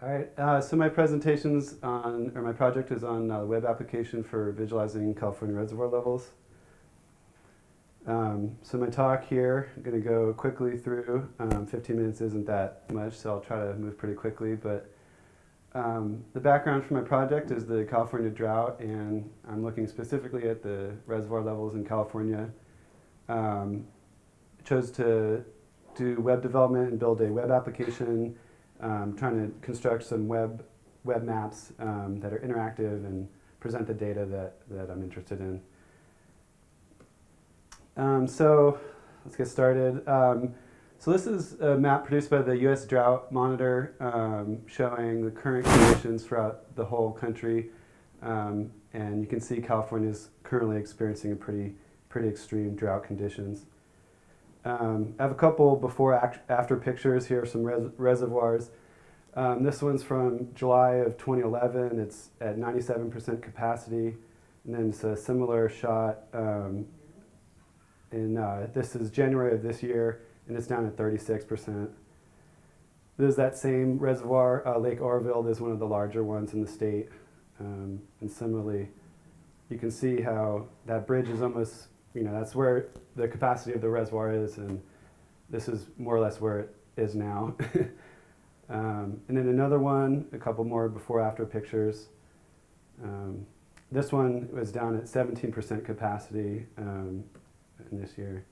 All right, so my presentation's on, or my project is on the web application for visualizing California reservoir levels. So my talk here, I'm going to go quickly through. 15 minutes isn't that much, so I'll try to move pretty quickly. But the background for my project is the California drought, and I'm looking specifically at the reservoir levels in California. I chose to do web development and build a web application, trying to construct some web maps that are interactive and present the data that I'm interested in. So let's get started. So this is a map produced by the U.S. Drought Monitor, showing the current conditions throughout the whole country. And you can see California is currently experiencing a pretty extreme drought conditions. I have a couple before-after pictures here of some reservoirs. This one's from July of 2011. It's at 97% capacity. And then it's a similar shot this is January of this year, and it's down at 36%. There's that same reservoir, Lake Oroville. There's one of the larger ones in the state. And similarly, you can see how that bridge is almost, that's where the capacity of the reservoir is, and this is more or less where it is now. And then another one, a couple more before-after pictures. This one was down at 17% capacity in this year.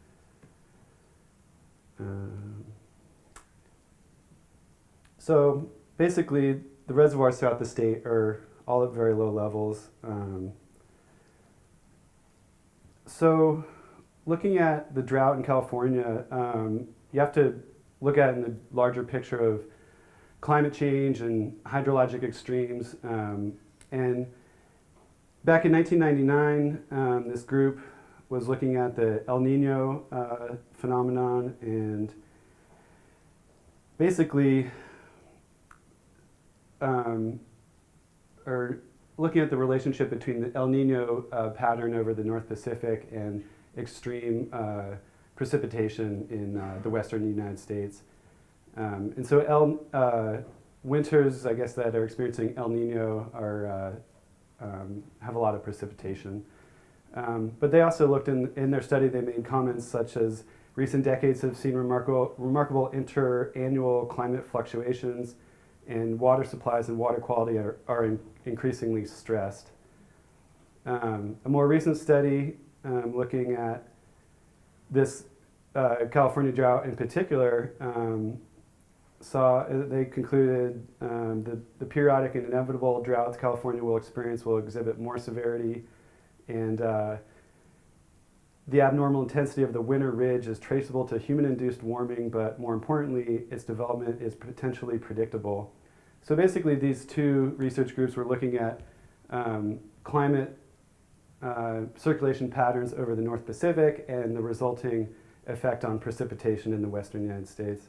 So basically, the reservoirs throughout the state are all at very low levels. So looking at the drought in California, you have to look at it in the larger picture of climate change and hydrologic extremes. And back in 1999, this group was looking at the El Nino phenomenon, and basically or looking at the relationship between the El Nino pattern over the North Pacific and extreme precipitation in the western United States. And so winters, I guess, that are experiencing El Nino have a lot of precipitation. But they also looked in their study, they made comments such as recent decades have seen remarkable interannual climate fluctuations, and water supplies and water quality are increasingly stressed. A more recent study looking at this California drought in particular they concluded the periodic and inevitable droughts California will experience will exhibit more severity, and the abnormal intensity of the winter ridge is traceable to human-induced warming, but more importantly, its development is potentially predictable. So basically, these two research groups were looking at climate circulation patterns over the North Pacific and the resulting effect on precipitation in the western United States.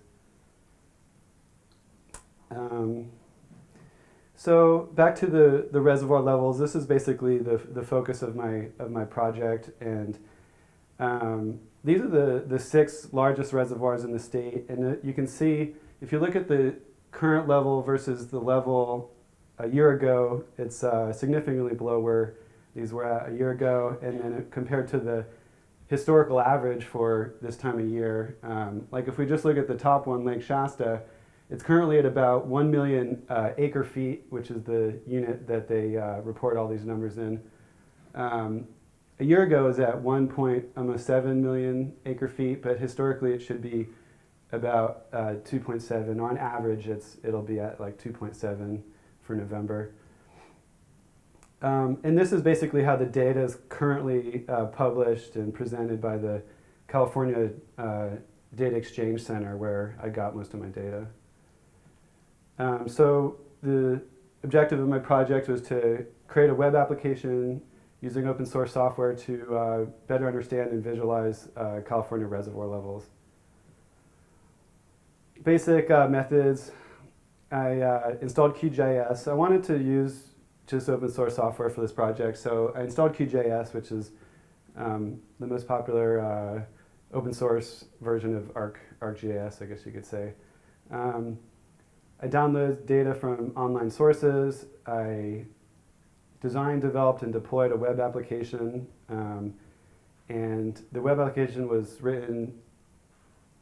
So back to the reservoir levels. This is basically the focus of my project, and these are the 6 largest reservoirs in the state. And you can see, if you look at the current level versus the level a year ago, it's significantly below where these were at a year ago, and then compared to the historical average for this time of year. Like if we just look at the top one, Lake Shasta, it's currently at about 1 million acre feet, which is the unit that they report all these numbers in. A year ago it was at almost 7 million acre feet, but historically it should be about 2.7. On average, it'll be at like 2.7 for November. And this is basically how the data is currently published and presented by the California Data Exchange Center, where I got most of my data. So the objective of my project was to create a web application using open source software to better understand and visualize California reservoir levels. Basic methods. I installed QGIS. I wanted to use just open source software for this project, so I installed QGIS, which is the most popular open source version of ArcGIS, I guess you could say. I download data from online sources. I designed, developed, and deployed a web application. And the web application was written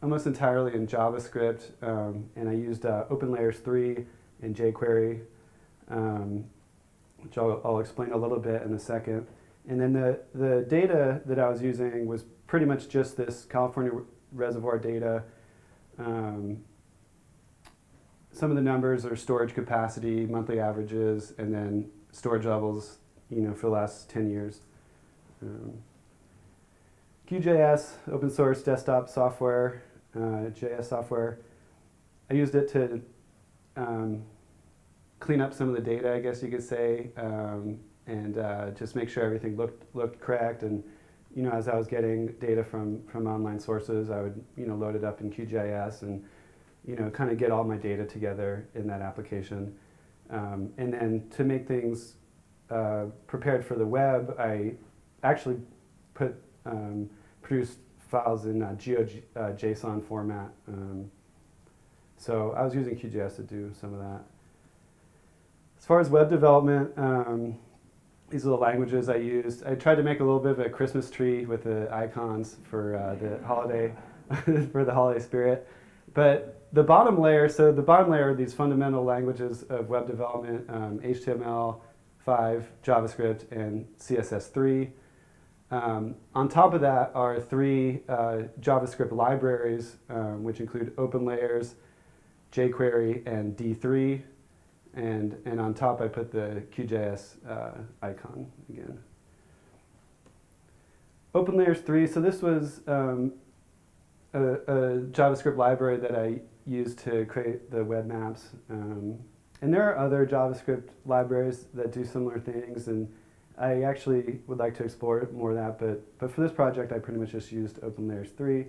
almost entirely in JavaScript. And I used OpenLayers 3 and jQuery, which I'll explain a little bit in a second. And then the data that I was using was pretty much just this California reservoir data. Some of the numbers are storage capacity, monthly averages, and then storage levels, for the last 10 years. QJS, open source desktop software, JS software. I used it to clean up some of the data, I guess you could say, and just make sure everything looked correct. And as I was getting data from online sources, I would load it up in QGIS and kind of get all my data together in that application. And then to make things prepared for the web, I actually produced files in GeoJSON format. So I was using QGIS to do some of that. As far as web development, these are the languages I used. I tried to make a little bit of a Christmas tree with the icons for the holiday, for the holiday spirit. But the bottom layer are these fundamental languages of web development, HTML5, JavaScript, and CSS3. On top of that are 3 JavaScript libraries, which include OpenLayers, jQuery, and D3. And on top I put the QJS icon again. OpenLayers 3, so this was a JavaScript library that I used to create the web maps. And there are other JavaScript libraries that do similar things, and I actually would like to explore more of that, but for this project I pretty much just used OpenLayers 3.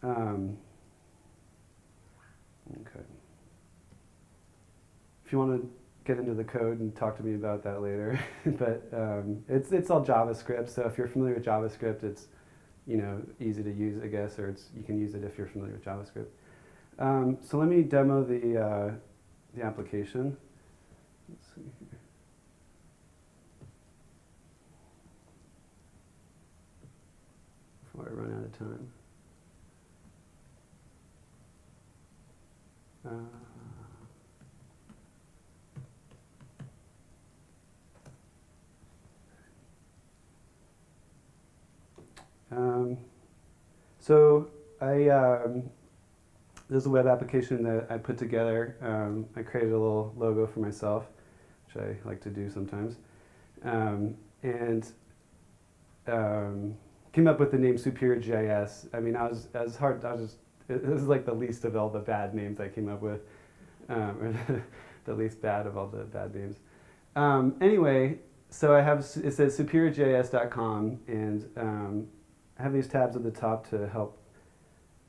Okay. If you want to get into the code and talk to me about that later, but it's all JavaScript. So if you're familiar with JavaScript, it's easy to use, I guess, or you can use it if you're familiar with JavaScript. So let me demo the application. Let's see here. Before I run out of time. So this is a web application that I put together. I created a little logo for myself, which I like to do sometimes, and came up with the name Superior JS. I mean, it was like the least of all the bad names I came up with, or the least bad of all the bad names. Anyway, so it says superiorjs.com, and I have these tabs at the top to help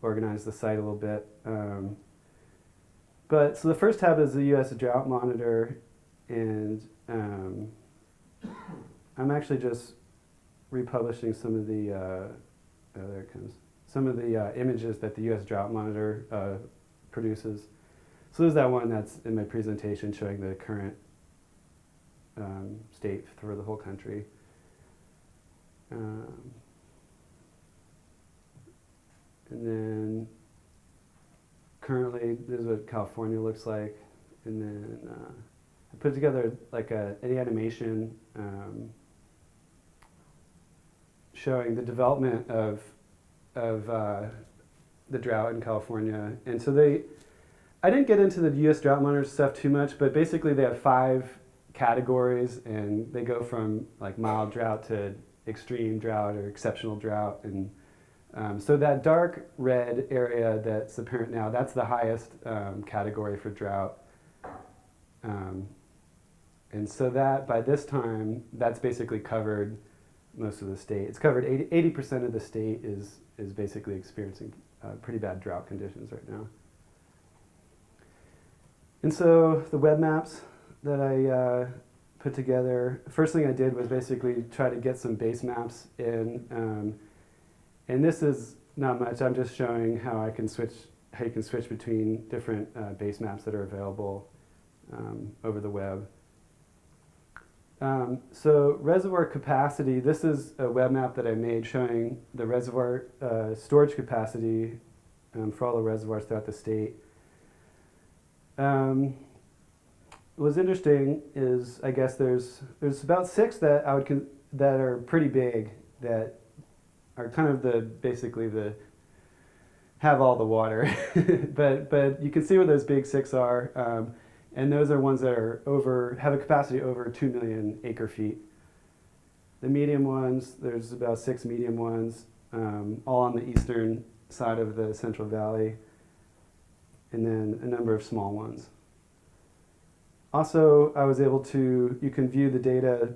organize the site a little bit. So the first tab is the U.S. Drought Monitor, and I'm actually just republishing some of the there it comes. Some of the images that the U.S. Drought Monitor produces. So there's that one that's in my presentation showing the current state for the whole country. And then currently, this is what California looks like. And then I put together like an animation showing the development of the drought in California. And so I didn't get into the U.S. Drought Monitor stuff too much, but basically they have 5 categories, and they go from like mild drought to extreme drought or exceptional drought. And so that dark red area that's apparent now, that's the highest category for drought. And so that, by this time, that's basically covered most of the state. It's covered 80% of the state is basically experiencing pretty bad drought conditions right now. And so the web maps that I put together, first thing I did was basically try to get some base maps in. And this is not much. I'm just showing how how you can switch between different base maps that are available over the web. So reservoir capacity, this is a web map that I made showing the reservoir storage capacity for all the reservoirs throughout the state. What's interesting is, I guess there's about 6 that I would that are pretty big, that are kind of basically have all the water. but you can see where those big 6 are, and those are ones that are have a capacity over 2 million acre feet. The medium ones, there's about 6 medium ones, all on the eastern side of the Central Valley, and then a number of small ones. Also, I was able to, you can view the data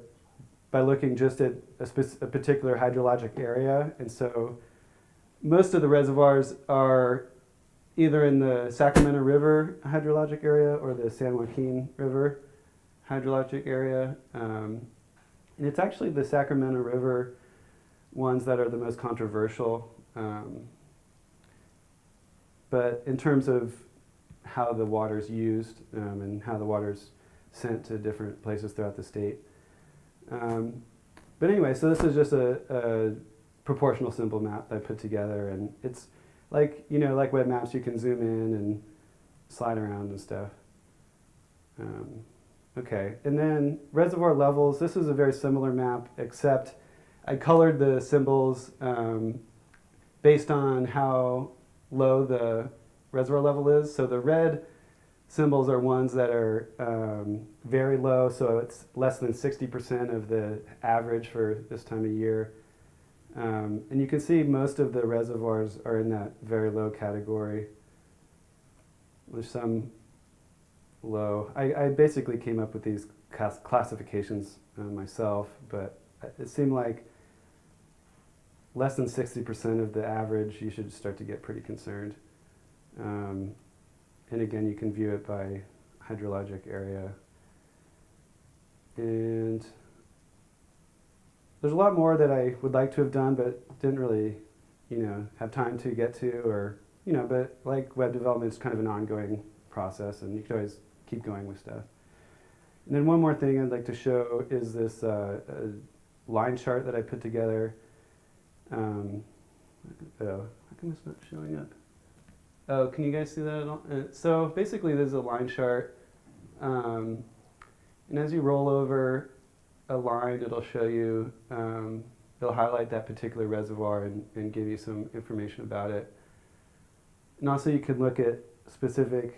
by looking just at a particular hydrologic area. And so most of the reservoirs are either in the Sacramento River hydrologic area or the San Joaquin River hydrologic area. And it's actually the Sacramento River ones that are the most controversial. But in terms of how the water's used and how the water's sent to different places throughout the state. But anyway, so this is just a proportional symbol map that I put together, and it's like, like web maps, you can zoom in and slide around and stuff. Okay, and then reservoir levels, this is a very similar map, except I colored the symbols based on how low the reservoir level is. So the red symbols are ones that are very low, so it's less than 60% of the average for this time of year. And you can see most of the reservoirs are in that very low category. There's some low. I basically came up with these classifications myself, but it seemed like less than 60% of the average, you should start to get pretty concerned. And again, you can view it by hydrologic area. And there's a lot more that I would like to have done, but didn't really, have time to get to, or, but like web development is kind of an ongoing process, and you can always keep going with stuff. And then one more thing I'd like to show is this line chart that I put together. Oh, how come it's not showing up? Oh, can you guys see that at all? So basically there's a line chart, and as you roll over a line, it'll show you, it'll highlight that particular reservoir and give you some information about it. And also you could look at specific,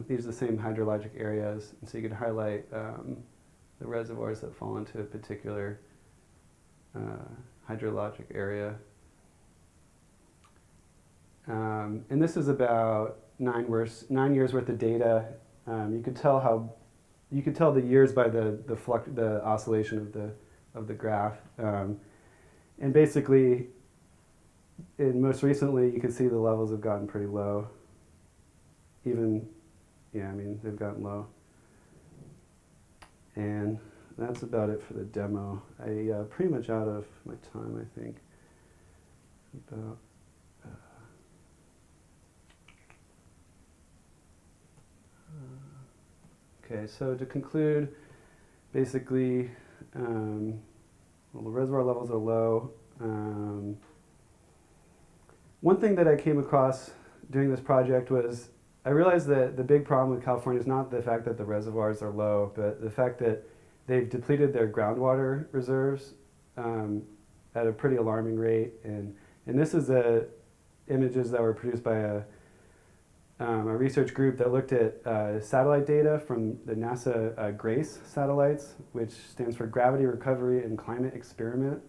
these are the same hydrologic areas, and so you could highlight the reservoirs that fall into a particular hydrologic area. And this is about 9 years worth of data. You could tell the years by the oscillation of the graph. And basically, most recently, you can see the levels have gotten pretty low. Even, they've gotten low. And that's about it for the demo. I pretty much out of my time, I think. Okay, so to conclude, basically, the reservoir levels are low. One thing that I came across doing this project was I realized that the big problem with California is not the fact that the reservoirs are low, but the fact that they've depleted their groundwater reserves at a pretty alarming rate. And this is images that were produced by a research group that looked at satellite data from the NASA GRACE satellites, which stands for Gravity Recovery and Climate Experiment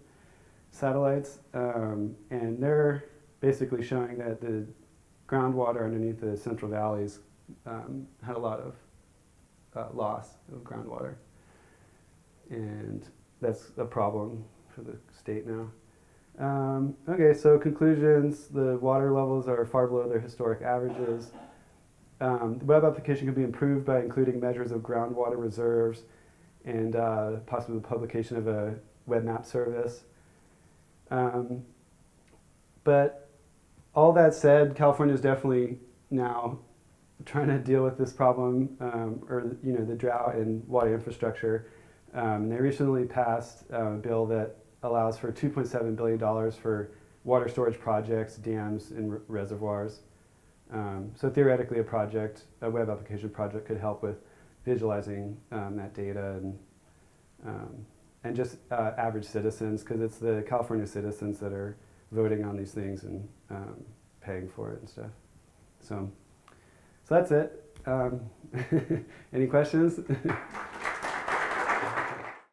satellites. And they're basically showing that the groundwater underneath the Central Valleys had a lot of loss of groundwater. And that's a problem for the state now. Okay, so conclusions, the water levels are far below their historic averages. The web application can be improved by including measures of groundwater reserves and possibly the publication of a web map service. But all that said, California is definitely now trying to deal with this problem, or the drought and water infrastructure. They recently passed a bill that allows for $2.7 billion for water storage projects, dams, and reservoirs. So theoretically, a web application project, could help with visualizing that data and just average citizens, because it's the California citizens that are voting on these things and paying for it and stuff. So that's it. Any questions?